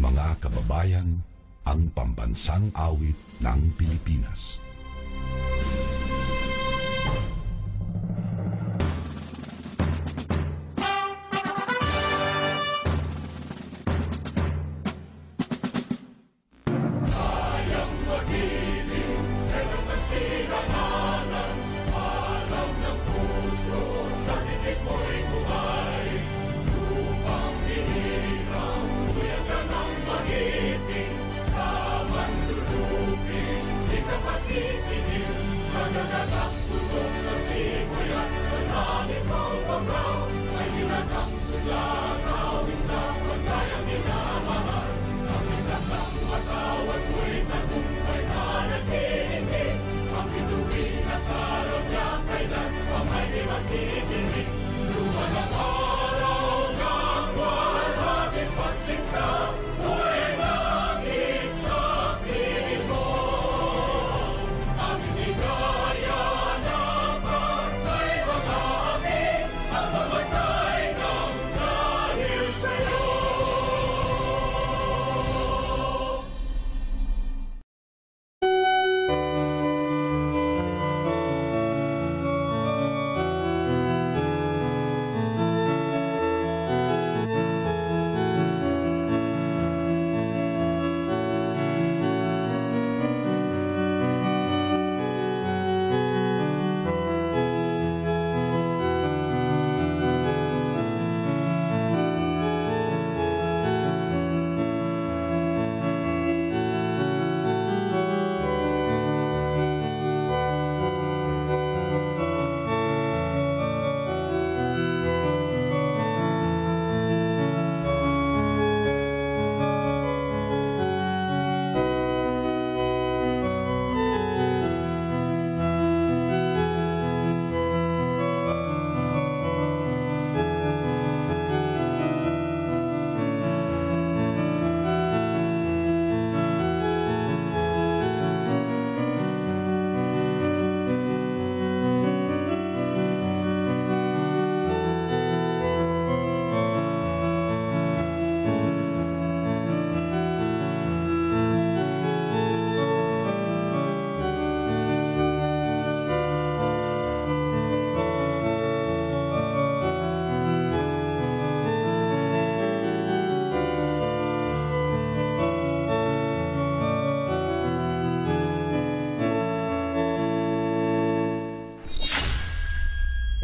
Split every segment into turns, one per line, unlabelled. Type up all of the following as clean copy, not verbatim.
Mga kababayan, ang pambansang awit ng Pilipinas.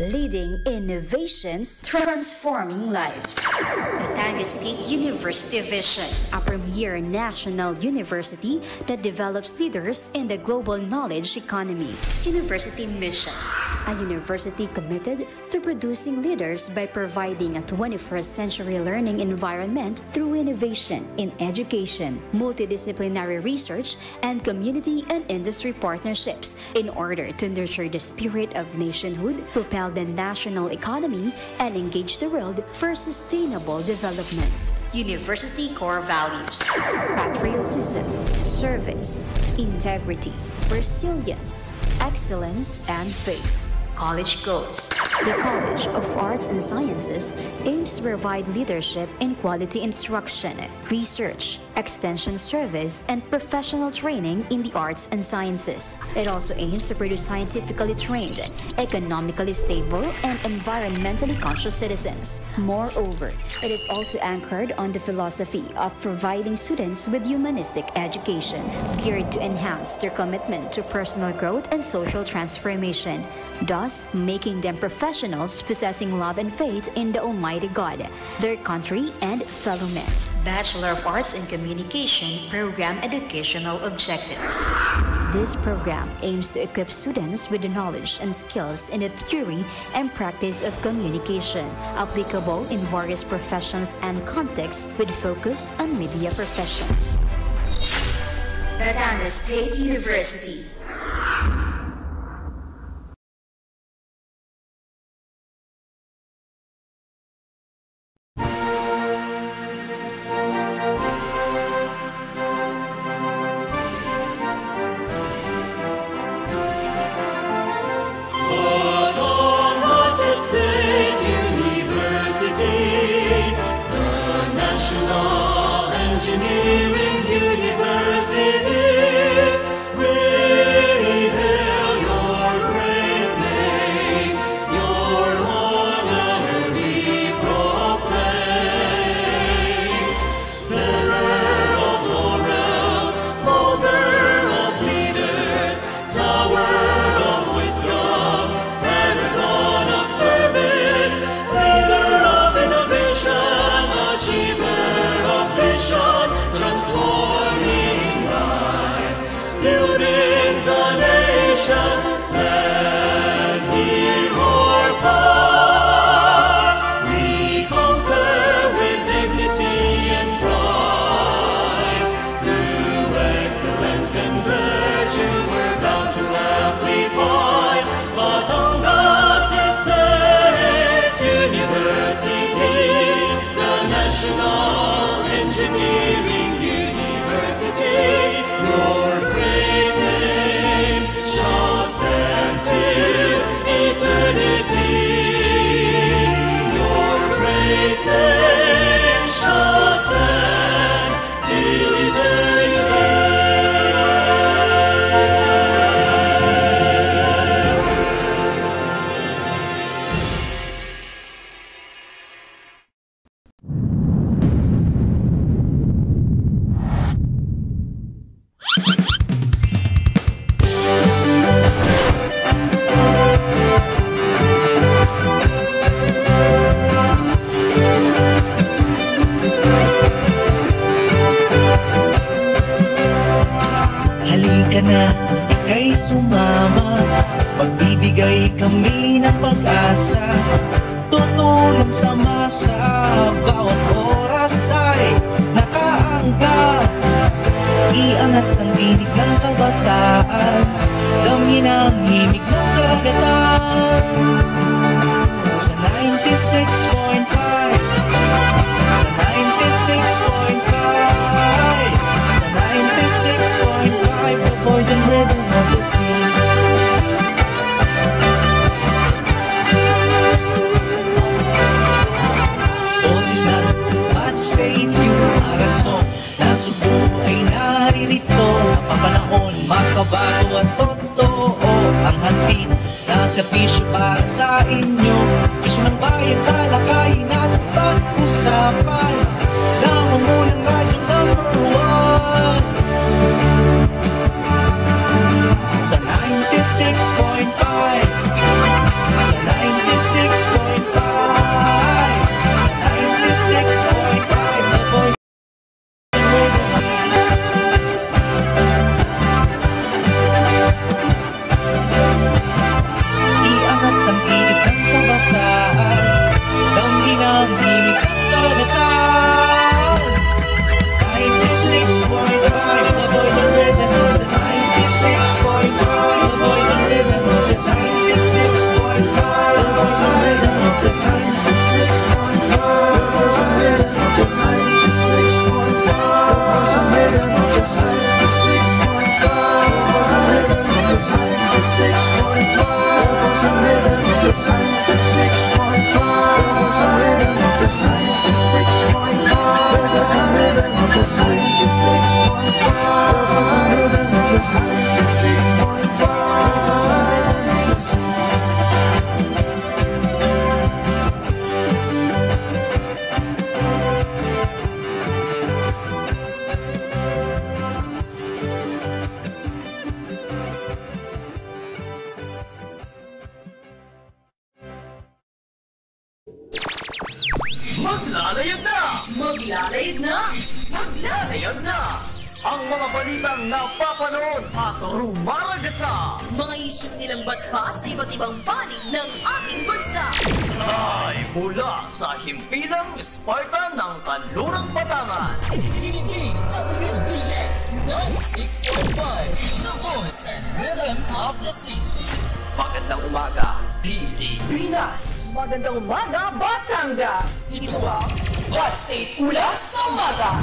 Leading innovations, transforming lives. Batangas State University Vision, a premier national university that develops leaders in the global knowledge economy. University Mission, a university committed to producing leaders by providing a 21st century learning environment through innovation in education, multidisciplinary research, and community and industry partnerships in order to nurture the spirit of nationhood, propel the national economy, and engage the world for sustainable development. University core values: patriotism, service, integrity, resilience, excellence, and faith. College goals. The College of Arts and Sciences aims to provide leadership in quality instruction, research, extension service, and professional training in the arts and sciences. It also aims to produce scientifically trained, economically stable, and environmentally conscious citizens. Moreover, it is also anchored on the philosophy of providing students with humanistic education, geared to enhance their commitment to personal growth and social transformation, thus making them professionals possessing love and faith in the Almighty God, their country, and fellow men. Bachelor of Arts in Communication Program Educational Objectives. This program aims to equip students with the knowledge and skills in the theory and practice of communication, applicable in various professions and contexts with focus on media professions. Batangas State University.
State University, the national and Engineering University, we hail your great name, your honor we proclaim. Bearer of laurels, molder of leaders, tower of wisdom, paragon of service, leader of innovation, achiever of vision, transforming lives, building the nation, land, near or far. We conquer with dignity and pride. Through excellence and virtue, we're bound to amplify Batangas State University, the National Engineering University. Your great name shall stand till eternity. Your great name shall stand till eternity.
Halika na, ika'y sumama. Magbibigay kami ng pag-asa, tutulong sa masa. Bawat oras ay nakaangka. Iangat ang tinig ng kabataan, damhin ang himig ng karagatan. Sa 96.5, sa 96.5, sa 96.5, the boys and rhythm of the sea. Boses ng Bat State U, arason na Subo ay naririto. Napapanahon, makabago at totoo ang hatid na serbisyo para sa inyo. Isyo ng bayan, talakayin at pag-usapan. Nangungunang radyong #1 sa 96.5, sa 96.5, sa 96.5, the boys and rhythm. Iangat ang tinig ng kabataan, damhin ang himig ng karagatan. 96.5, the boys and rhythm. Sa 96.5, the boys and rhythm. Sa 96.5, the boys and rhythm. Sa 96.5, the boys and rhythm. Sa 96.5, the boys and rhythm. Sa 96.5, the boys and rhythm. Sa 96.5, the boys and rhythm. Sa 96.5, the boys and rhythm. Sa 96.5, the boys and rhythm. Sa 96.5, the boys and rhythm. Sa 96.5, the boys and rhythm.
Maglalayag na! Maglalayag na! Maglalayag na! Ang mga balitang napapanood at rumaragasa.
Mga isyong nilambat pa sa iba't ibang panig ng ating bansa.
Ay mula sa himpilang Sparta ng Kanlurang Batangan.
Hindi ang RBX 96.5, the voice and rhythm of the sea.
Magandang umaga, Pilipinas!
Magandang umaga, Batangas! Ito ang Bat State Ulat sa Umaga!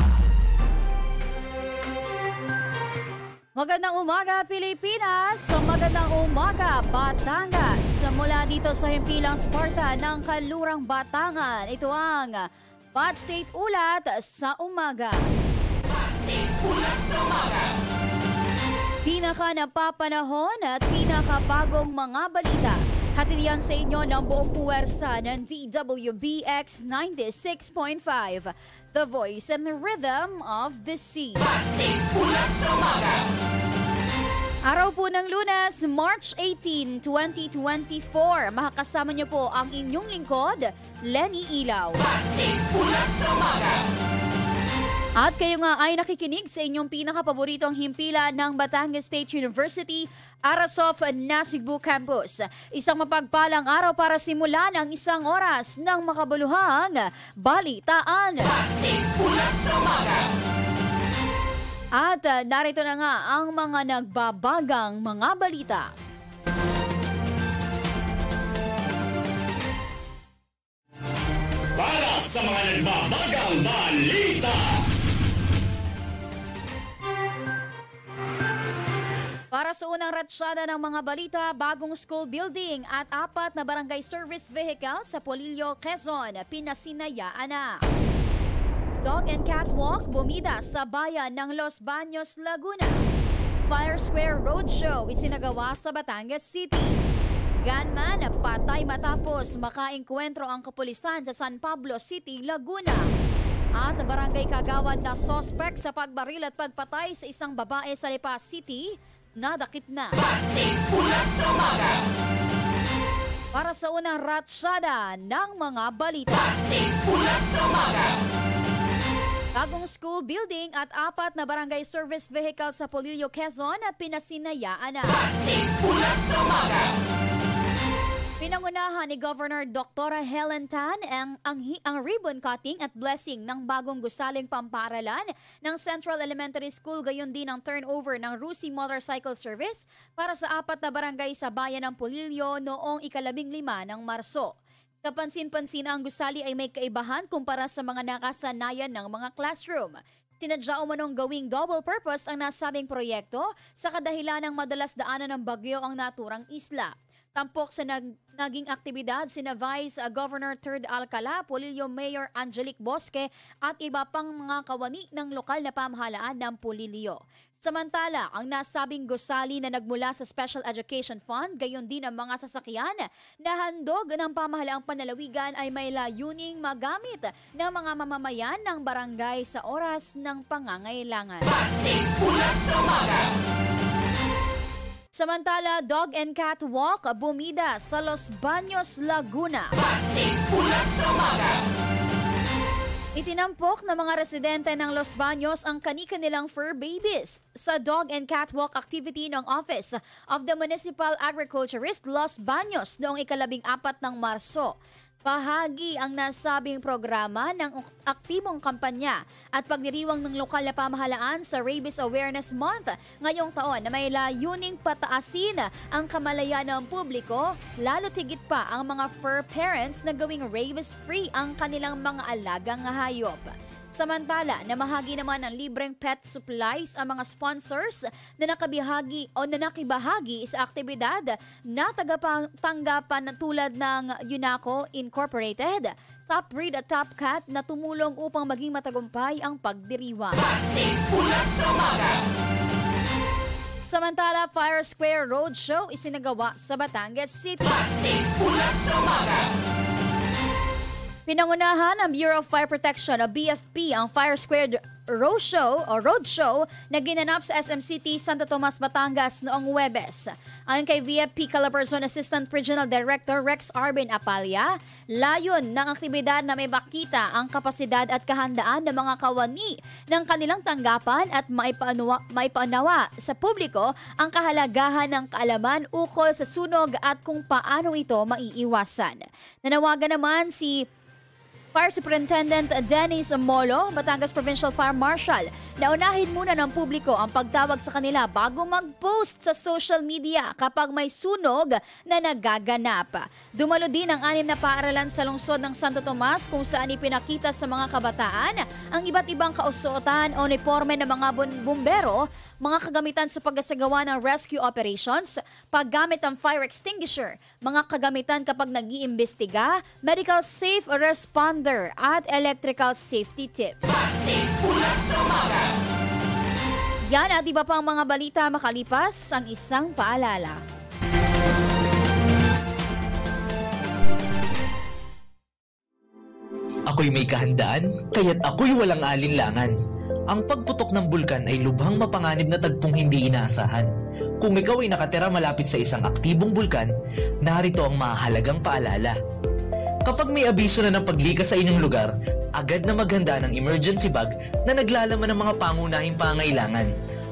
Magandang umaga, Pilipinas! Magandang umaga, Batangas! Mula dito sa himpilang Sparta ng Kanlurang Batangan, ito ang Bat State Ulat sa Umaga. Pinaka napapanahon at pinakabagong mga balita. Hatid yan sa inyo ng buong puwersa ng DWBX 96.5, The Voice and the Rhythm of the Sea. Araw po ng Lunes, March 18, 2024. Makakasama niyo po ang inyong lingkod, Lenny Ilaw. At kayo nga ay nakikinig sa inyong pinakapaboritong himpila ng Batangas State University, Arasov Nasugbu Campus. Isang mapagpalang araw para simulan ang isang oras ng makabuluhang balitaan. At narito na nga ang mga nagbabagang mga balita.
Para sa mga nagbabagang balita.
Para sa unang ratsyada ng mga balita, bagong school building at 4 na barangay service vehicle sa Polillo, Quezon, pinasinayaan na. Dog and catwalk bumida sa bayan ng Los Baños, Laguna. Fire Square Roadshow isinagawa sa Batangas City. Gunman patay matapos makaengkwentro ang kapulisan sa San Pablo City, Laguna. At barangay kagawad na suspect sa pagbaril at pagpatay sa isang babae sa Lipa City, nadakip na. Para sa unang ratsyada ng mga balita. Bagong school building at 4 na barangay service vehicle sa Polillo, Quezon at pinasinayaan na. Pinangunahan ni Governor Dr. Helen Tan ang ribbon cutting at blessing ng bagong gusaling pamparalan ng Central Elementary School, gayon din ang turnover ng Rusi Motorcycle Service para sa 4 na barangay sa bayan ng Polillo noong 15 ng Marso. Kapansin-pansin ang gusali ay may kaibahan kumpara sa mga nakasanayan ng mga classroom. Sinadya umanong gawing double purpose ang nasabing proyekto sa kadahilan ng madalas daanan ng bagyo ang naturang isla. Tampok sa naging aktibidad sina Vice Governor Third Alcala, Polillo Mayor Angelique Bosque at iba pang mga kawani ng lokal na pamahalaan ng Polillo. Samantala, ang nasabing gusali na nagmula sa Special Education Fund, gayon din ang mga sasakyan na handog ng pamahalaang panlalawigan ay may layuning magamit ng mga mamamayan ng barangay sa oras ng pangangailangan. Samantala, dog and cat walk bumida sa Los Baños, Laguna. Itinampok ng mga residente ng Los Baños ang kani-kanilang fur babies sa dog and cat walk activity ng Office of the Municipal Agriculturist Los Baños noong 14 ng Marso. Bahagi ang nasabing programa ng aktibong kampanya at pagdiriwang ng lokal na pamahalaan sa Rabies Awareness Month ngayong taon na may layuning pataasin ang kamalayan ng publiko, lalo tigit pa ang mga fur parents na gawing rabies-free ang kanilang mga alagang hayop. Samantala, namahagi naman ng libreng pet supplies ang mga sponsors na nakibahagi sa aktibidad na tanggapan tulad ng UNACO Incorporated, Top Breed at Top Cat na tumulong upang maging matagumpay ang pagdiriwang. Samantala, Fire Square Roadshow isinagawa sa Batangas City. Pinangunahan ng Bureau of Fire Protection o BFP ang Fire Square Roadshow na ginanap sa SM City, Santo Tomas, Batangas noong Huwebes. Ayon kay VFP Calabarzon Assistant Regional Director Rex Arbin Apalia, layon ng aktibidad na may bakita ang kapasidad at kahandaan ng mga kawani ng kanilang tanggapan at maipanawa sa publiko ang kahalagahan ng kaalaman ukol sa sunog at kung paano ito maiiwasan. Nanawagan naman si Fire Superintendent Dennis Molo, Batangas Provincial Fire Marshal, na unahin muna ng publiko ang pagtawag sa kanila bago mag-post sa social media kapag may sunog na nagaganap. Dumalo din ang 6 na paaralan sa lungsod ng Santo Tomas kung saan ipinakita sa mga kabataan ang iba't ibang kausuotan o uniforme ng mga bumbero, mga kagamitan sa paggasagawa ng rescue operations, paggamit ng fire extinguisher, mga kagamitan kapag nag-iimbestiga, medical safe responder at electrical safety tips. Yan at iba pang mga balita makalipas ang isang paalala.
Ako'y may kahandaan, kaya't ako'y walang alinlangan. Ang pagputok ng bulkan ay lubhang mapanganib na tagpong hindi inaasahan. Kung ikaw ay nakatira malapit sa isang aktibong bulkan, narito ang mahalagang paalala. Kapag may abiso na ng paglikas sa inyong lugar, agad na maghanda ng emergency bag na naglalaman ng mga pangunahing pangailangan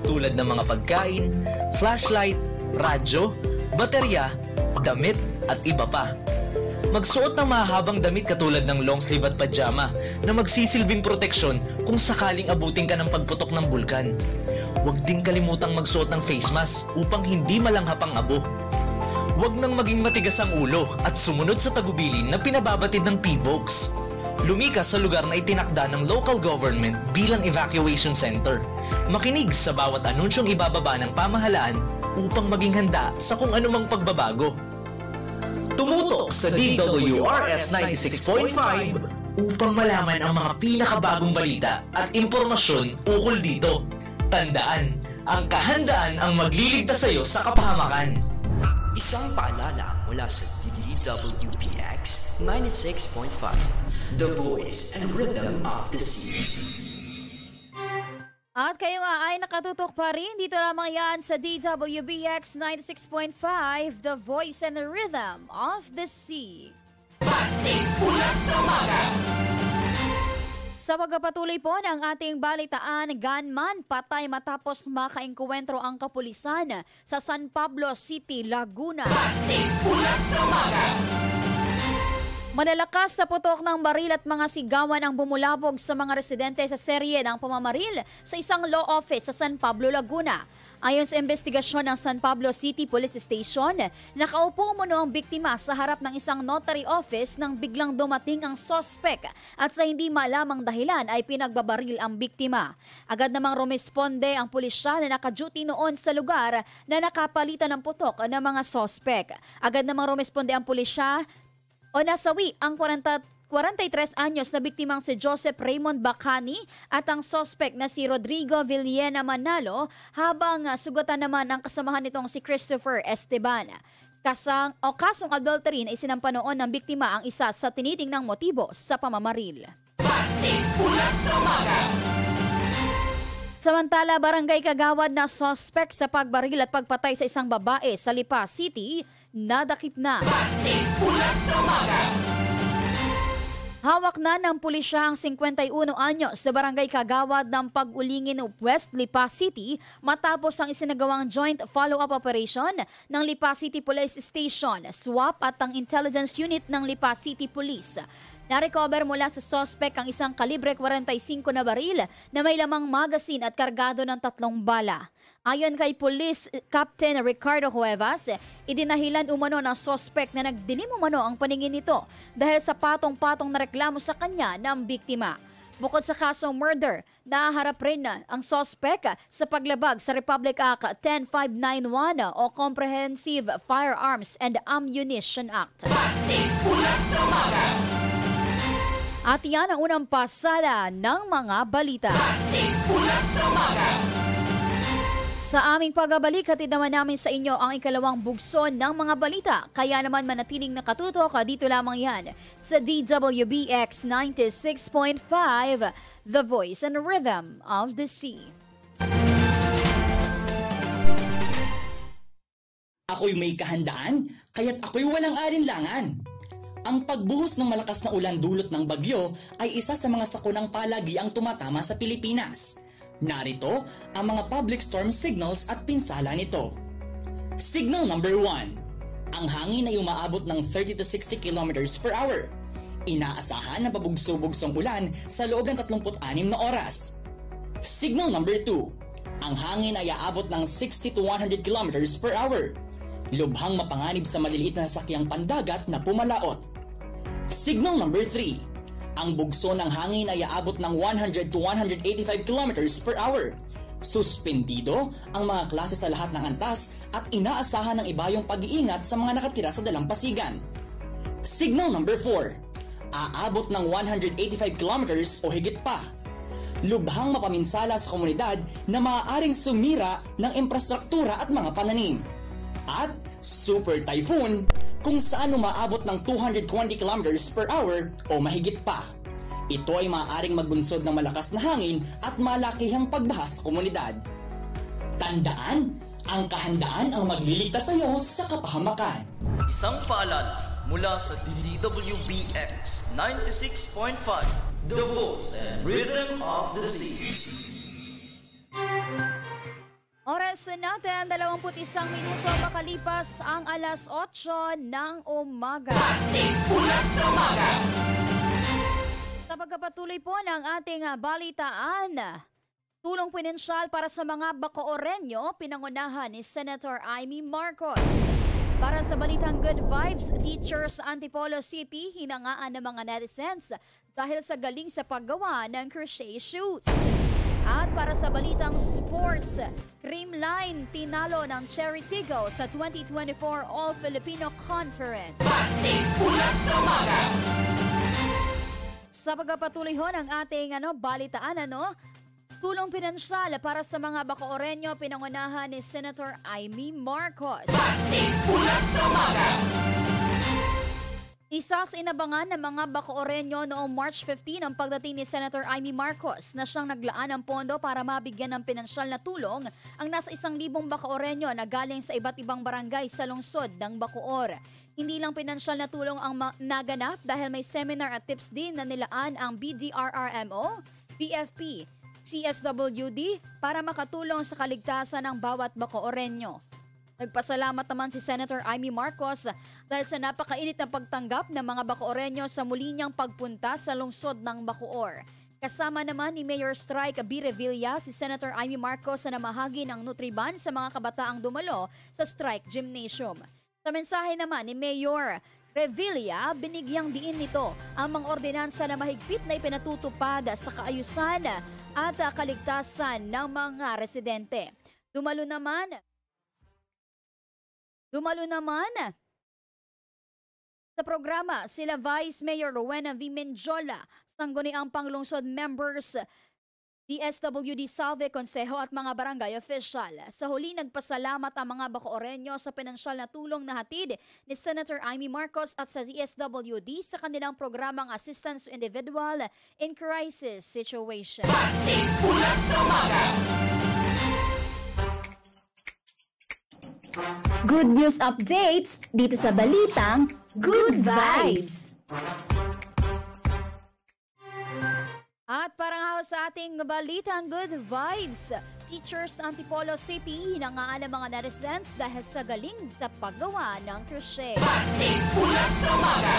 tulad ng mga pagkain, flashlight, radyo, baterya, damit at iba pa. Magsuot ng mahabang damit katulad ng long sleeve at pajama na magsisilbing proteksyon kung sakaling abutin ka ng pagputok ng bulkan. Huwag din kalimutang magsuot ng face mask upang hindi malanghap ang abo. Huwag nang maging matigas ang ulo at sumunod sa tagubilin na pinababatid ng PVOCs. Lumikas sa lugar na itinakda ng local government bilang evacuation center. Makinig sa bawat anunsyong ibababa ng pamahalaan upang maging handa sa kung anumang pagbabago. Tumutok sa DWRS 96.5 upang malaman ang mga pinakabagong balita at impormasyon ukol dito. Tandaan, ang kahandaan ang magliligtas sa iyo sa kapahamakan.
Isang paalala mula sa DWPX 96.5, The Voice and Rhythm of the Sea.
At kayo nga ay nakatutok pa rin dito lamang yan sa DWBX 96.5, The Voice and Rhythm of the Sea.
Backstage Ulat sa Umaga.
Sa pagpapatuloy po ng ating balitaan, gunman patay matapos makaengkwentro ang kapulisan sa San Pablo City, Laguna.
Backstage Ulat sa Umaga.
Malalakas na putok ng baril at mga sigawan ang bumulabog sa mga residente sa serye ng pamamaril sa isang law office sa San Pablo, Laguna. Ayon sa investigasyon ng San Pablo City Police Station, nakaupo umano ang biktima sa harap ng isang notary office nang biglang dumating ang sospek at sa hindi malamang dahilan ay pinagbabaril ang biktima. Agad namang rumesponde ang pulisya na naka-duty noon sa lugar na nakapalitan ng putok ng mga sospek. Agad namang rumesponde ang pulisya o nasawi ang 43 anyos na biktimang si Joseph Raymond Bacani at ang sospek na si Rodrigo Villena Manalo, habang sugatan naman ang kasamahan nitong si Christopher Esteban. Kasong adultery na isinampa noon ng biktima ang isa sa tinitingnang motibo sa pamamaril.
Backstage Ulat sa Umaga.
Samantala, barangay kagawad na sospek sa pagbaril at pagpatay sa isang babae sa Lipa City, nadakip na.
Backstage Ulat sa Umaga.
Hawak na ng pulisya ang 51 anyos sa barangay kagawad ng Pag-Ulingin, West Lipa City matapos ang isinagawang joint follow-up operation ng Lipa City Police Station, SWAP at ang Intelligence Unit ng Lipa City Police. Narecover mula sa sospek ang isang kalibre 45 na baril na may lamang magasin at kargado ng 3 bala. Ayon kay Police Captain Ricardo Cuevas, idinahilan umano ng sospek na nagdilim umano ang paningin nito dahil sa patong-patong na reklamo sa kanya ng biktima. Bukod sa kasong murder, nahaharap rin ang sospek sa paglabag sa Republic Act 10591 o Comprehensive Firearms and Ammunition Act.
Backstage Ulat sa Umaga.
At yan ang unang pasada ng mga balita.
Backstage Ulat sa Umaga.
Sa aming pagbabalik, hatid naman namin sa inyo ang ikalawang bugso ng mga balita. Kaya naman manatiling nakatutok, dito lamang yan sa DWBX 96.5, The Voice and Rhythm of the Sea.
Ako'y may kahandaan, kaya't ako'y walang alinlangan. Ang pagbuhos ng malakas na ulan dulot ng bagyo ay isa sa mga sakunang palagiang tumatama sa Pilipinas. Narito ang mga public storm signals at pinsala nito. Signal number 1. Ang hangin ay umaabot ng 30 to 60 kilometers per hour. Inaasahan na pabugso-bugsong ulan sa loob ng 36 na oras. Signal number 2. Ang hangin ay aabot ng 60 to 100 kilometers per hour. Lubhang mapanganib sa maliliit na sasakyang pandagat na pumalaot. Signal number 3. Ang bugso ng hangin ay aabot ng 100 to 185 kilometers per hour. Suspendido ang mga klase sa lahat ng antas at inaasahan ng ibayong pag-iingat sa mga nakatira sa dalampasigan. Signal number 4. Aabot ng 185 kilometers o higit pa. lubhang mapaminsala sa komunidad na maaaring sumira ng infrastruktura at mga pananim. At Super Typhoon, kung saan umaabot ng 220 kilometers per hour o mahigit pa. Ito ay maaaring magbunsod ng malakas na hangin at malakihang pagbaha sa komunidad. Tandaan, ang kahandaan ang magliligtas sa iyo sa kapahamakan.
Isang paalala mula sa DWBX 96.5, The Voice and Rhythm of the Sea.
Oras natin, 21 minuto makalipas ang alas 8 ng umaga.
Ulat sa umaga.
Sa pagkapatuloy po ng ating balitaan, tulong pinansyal para sa mga Bacooreno, pinangunahan ni Senator Amy Marcos. Para sa balitang Good Vibes, teachers sa Antipolo City hinangaan ng mga netizens dahil sa galing sa paggawa ng crochet shoes. At para sa balitang sports, Creamline tinalo ng Cherry Tigo sa 2024 All-Filipino Conference.
Ulat sa umaga.
Sa pagpapatuloy ho ng ating balitaan, tulong pinansyal para sa mga Bacooreno, pinangunahan ni Senator Amy Marcos.
Ulat sa umaga.
Isa sa inabangan ng mga Bacooreno noong March 15 ang pagdating ni Senator Amy Marcos na siyang naglaan ng pondo para mabigyan ng pinansyal na tulong ang nasa 1,000 Bacooreno na galing sa iba't ibang barangay sa lungsod ng Bacoor. Hindi lang pinansyal na tulong ang naganap dahil may seminar at tips din na nilaan ang BDRRMO, BFP, CSWD para makatulong sa kaligtasan ng bawat Bacooreno. Nagpasalamat naman si Senator Amy Marcos dahil sa napakainit na pagtanggap ng mga Bacooreno sa muli niyang pagpunta sa lungsod ng Bacoor. Kasama naman ni Mayor Strike B. Revilla si Senator Amy Marcos na namahagi ng Nutriban sa mga kabataang dumalo sa Strike Gymnasium. Sa mensahe naman ni Mayor Revilla, binigyang diin nito ang mga ordinansa na mahigpit na ipinatutupad sa kaayusan at kaligtasan ng mga residente. Dumalo naman sa programa sila Vice Mayor Rowena V. Menjola, sangguniang panglungsod members, DSWD Salve Consejo at mga barangay official. Sa huli, nagpasalamat ang mga Bacooreno sa pinansyal na tulong na hatid ni Senator Amy Marcos at sa DSWD sa kanilang programang Assistance to Individual in Crisis Situation.
Ulat sa umaga.
Good news updates dito sa Balitang Good Vibes.
At para sa ating balitang Good Vibes, teachers sa Antipolo City hinangaan ng mga netizens dahil sa galing sa paggawa ng crochet.
Ulat sa umaga.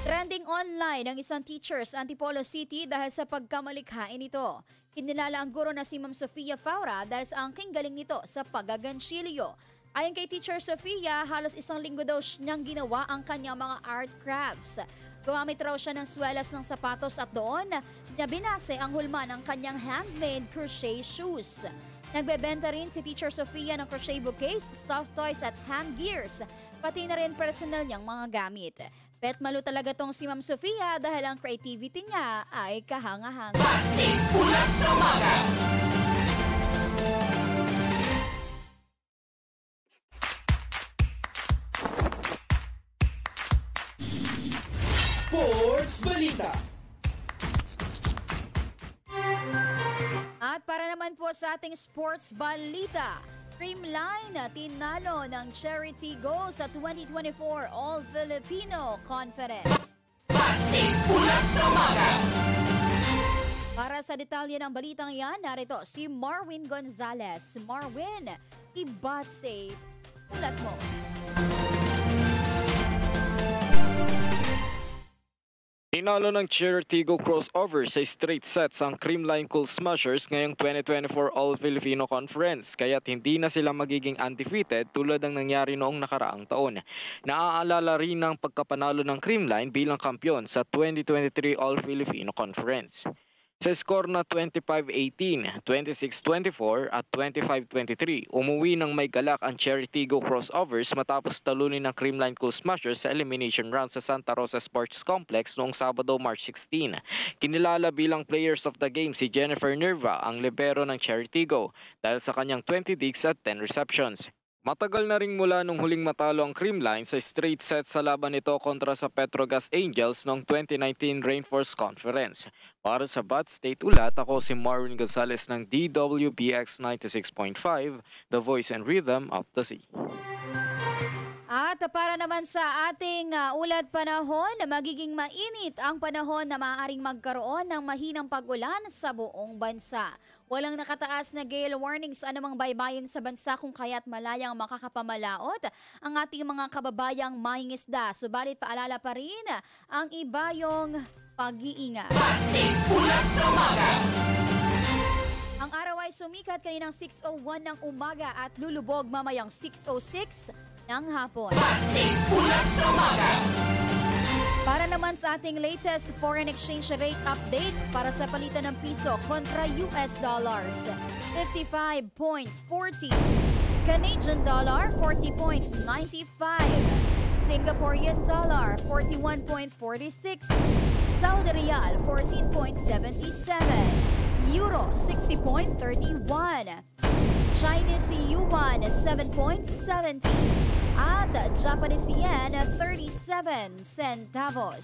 Trending online ang isang teacher sa Antipolo City dahil sa pagkamalikhain nito. Kinilala ang guro na si Ma'am Sofia Faura dahil sa angking galing nito sa paggaganchilyo. Ayon kay Teacher Sofia, halos 1 linggo daw niyang ginawa ang kanyang mga art crafts. Gumamit raw siya ng swelas ng sapatos at doon niya binase ang hulma ng kanyang handmade crochet shoes. Nagbebenta rin si Teacher Sofia ng crochet bouquets, stuffed toys at hand gears, pati na rin personal niyang mga gamit. Petmalo talaga tong si Ma'am Sofia dahil ang creativity niya ay kahanga-hanga.
Ulat sa umaga.
Sports Balita.
At para naman po sa ating sports balita, Creamline tinalo ng Cherry Tigo sa 2024 All-Filipino Conference.
Ulat sa umaga.
Para sa detalye ng balitang yan, narito si Marwin Gonzalez. Marwin, Ibat State, ulat mo.
Tinalo ng Cherry Tigo crossover sa straight sets ang Creamline Cool Smashers ngayong 2024 All-Filipino Conference, kaya't hindi na sila magiging undefeated tulad ng nangyari noong nakaraang taon. Naaalala rin ang pagkapanalo ng Creamline bilang kampyon sa 2023 All-Filipino Conference. Sa score na 25-18, 26-24 at 25-23, umuwi ng may galak ang Cherry Tigo Crossovers matapos talunin ng Creamline Cool Smashers sa elimination round sa Santa Rosa Sports Complex noong Sabado, March 16. Kinilala bilang players of the game si Jennifer Nerva, ang libero ng Cherry Tigo, dahil sa kanyang 20 digs at 10 receptions. Matagal na ring mula nung huling matalo ang Creamline sa straight set sa laban nito kontra sa Petrogas Angels noong 2019 Rainforest Conference. Para sa Bat State Ulat, ako si Marvin Gonzalez ng DWBX 96.5, The Voice and Rhythm of the Sea.
At para naman sa ating ulat panahon, magiging mainit ang panahon na maaaring magkaroon ng mahinang pag-ulan sa buong bansa. Walang nakataas na gale warnings anumang baybayin sa bansa kung kaya't malayang makakapamalaot ang ating mga kababayang mangingisda. Subalit paalala pa rin ang ibayong pag-iingat. Ang araw ay sumikat kaninang 6:01 ng umaga at lulubog mamayang 6:06 ng hapon. Para naman sa ating latest foreign exchange rate update para sa palitan ng piso kontra US dollars, 55.40, Canadian dollar 40.95, Singaporean dollar 41.46, Saudi Riyal 14.77, Euro 60.31, Chinese Yuan 7.70, at Japanese Yen 37 centavos.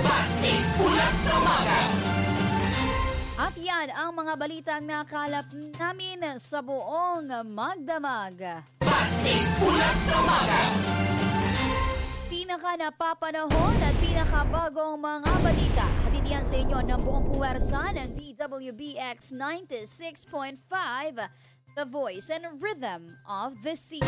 At yan ang mga balitang nakalap namin sa buong magdamag. Pinaka napapanahon at pinakabagong mga balita. Hatid yan sa inyo ng buong puwersa ng DWBX 96.5, The Voice and Rhythm of the Sea.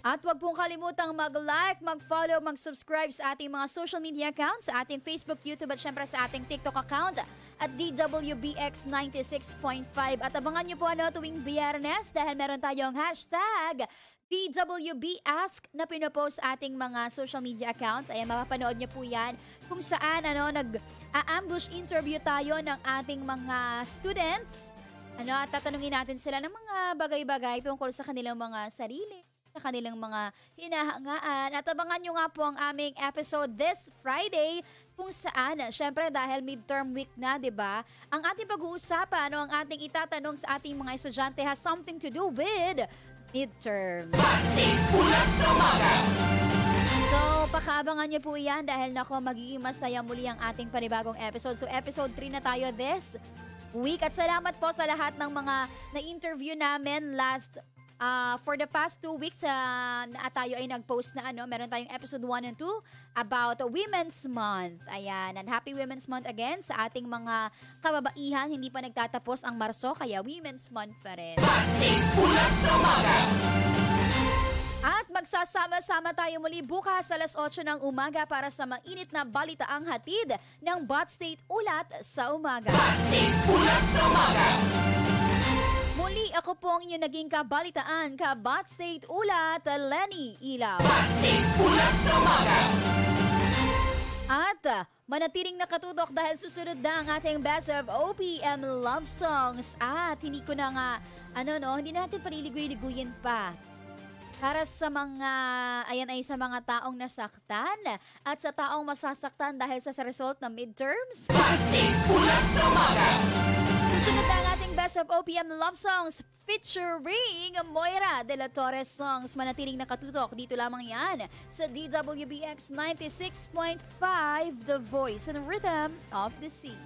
At huwag pong kalimutang mag-like, mag-follow, mag-subscribe sa ating mga social media accounts, sa ating Facebook, YouTube at syempre sa ating TikTok account at DWBX 96.5. At abangan nyo po tuwing Biyernes dahil meron tayong hashtag DWBask na pinopost ating mga social media accounts. Ayan, mapapanood nyo po yan kung saan nag-ambush interview tayo ng ating mga students. At tatanungin natin sila ng mga bagay-bagay tungkol sa kanilang mga sarili, sa kanilang mga hinahangaan. At abangan nyo nga po ang aming episode this Friday kung saan, syempre dahil midterm week na, diba? Ang ating pag-uusapan ang ating itatanong sa ating mga estudyante has something to do with midterm. So, pakaabangan nyo po yan dahil nako magiging masaya muli ang ating panibagong episode. So, episode 3 na tayo this week. At salamat po sa lahat ng mga na-interview namin for the past 2 weeks na tayo ay nag-post na meron tayong episode 1 and 2 about Women's Month. Ayan, and happy Women's Month again sa ating mga kababaihan. Hindi pa nagtatapos ang Marso, kaya Women's Month pa rin. At magsasama-sama tayo muli bukas alas 8 ng umaga para sa mainit na balitaang hatid ng Bat State Ulat sa umaga. Bat State Ulat sa umaga! Muli ako po ang inyong naging kabalitaan, Bat State Ulat, Lenny Ilaw. Bat State Ulat sa umaga! At manatiling nakatutok dahil susunod na ang ating Best of OPM Love Songs. At hindi ko na nga, hindi natin paliligoy-liguyin pa. Para sa mga, sa mga taong nasaktan at sa taong masasaktan dahil sa result ng midterms. Bat State Ulat sa umaga! Susunod na ang ating Best of OPM Love Songs featuring Moira de la Torres Songs. Manatiling nakatutok dito lamang yan sa DWBX 96.5, The Voice and Rhythm of the Sea.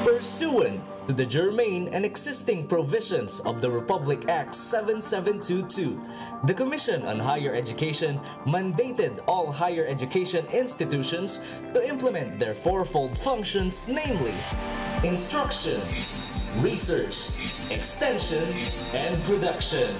Pursuant to the germane and existing provisions of the Republic Act 7722, the Commission on Higher Education mandated all higher education institutions to implement their fourfold functions, namely instruction, research, extension, and production.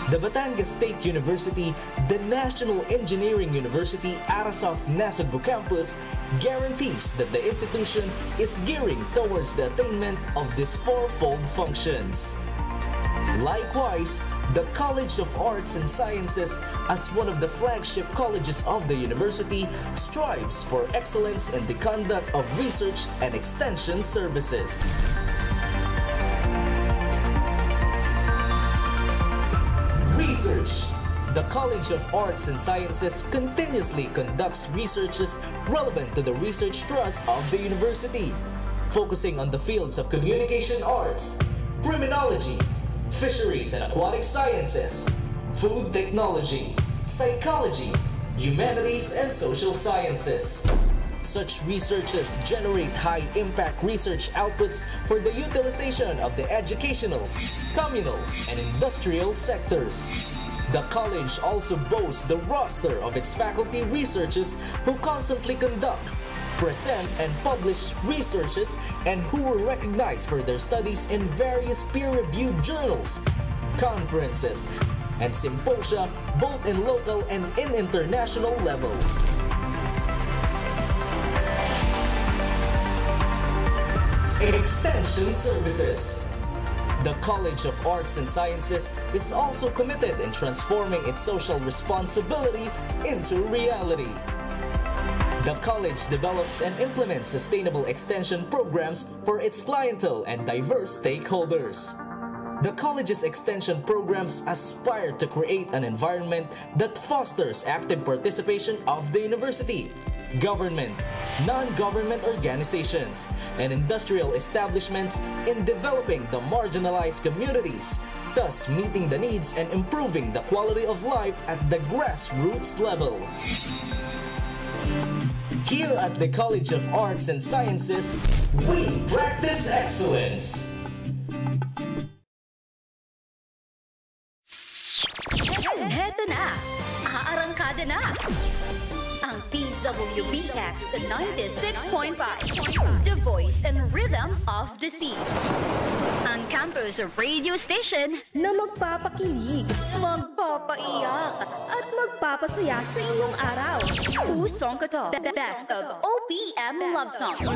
The Batangas State University, the National Engineering University Arasaf Nasugbu Campus, guarantees that the institution is gearing towards the attainment of these fourfold functions. Likewise, the College of Arts and Sciences, as one of the flagship colleges of the university, strives for excellence in the conduct of research and extension services. Research. The College of Arts and Sciences continuously conducts researches relevant to the research thrust of the university, focusing on the fields of communication arts, criminology, fisheries and aquatic sciences, food technology, psychology, humanities and social sciences. Such researches generate high-impact research outputs for the utilization of the educational, communal, and industrial sectors. The college also boasts the roster of its faculty researchers who constantly conduct, present, and publish researches and who were recognized for their studies in various peer-reviewed journals, conferences, and symposia both in local and in international level. Extension Services. The College of Arts and Sciences is also committed in transforming its social responsibility into reality. The college develops and implements sustainable extension programs for its clientele and diverse stakeholders. The college's extension programs aspire to create an environment that fosters active participation of the university, government, non-government organizations, and industrial establishments in developing the marginalized communities, thus meeting the needs and improving the quality of life at the grassroots level. Here at the College of Arts and Sciences, we practice excellence.
Heto na! Aarangkada na! Ang DWBX 96.5, the voice and rhythm of the sea. Ang campus radio station
na magpapakilig,
magpapaiyak,
at magpapasaya sa inyong araw.
Pusong ko to, the best of OPM love songs.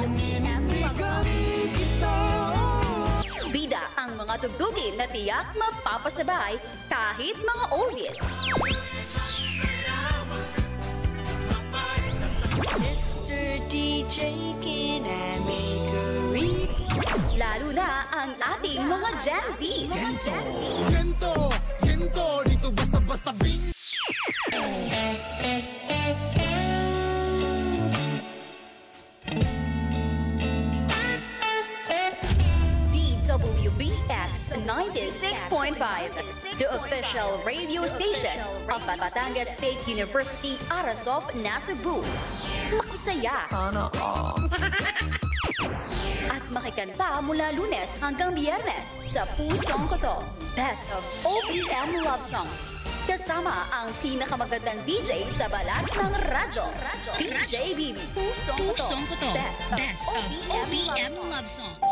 Bida ang mga tugtugin na tiyak mapapasabay kahit mga oldies. Mr. DJ, can I make a read? Lalo na ang ating mga Gen Z.
Gento, dito basta-basta beat.
DWBX 96.5, the official radio station of Batangas State University, Arasov, Cebu. Makisaya. At makikanta mula Lunes hanggang Biyernes sa Pusong ko to, best of OPM love songs. Kasama ang pinakamagandang DJ sa balat ng radyo, DJ Bibi. Pusong ko to, best of OPM love songs.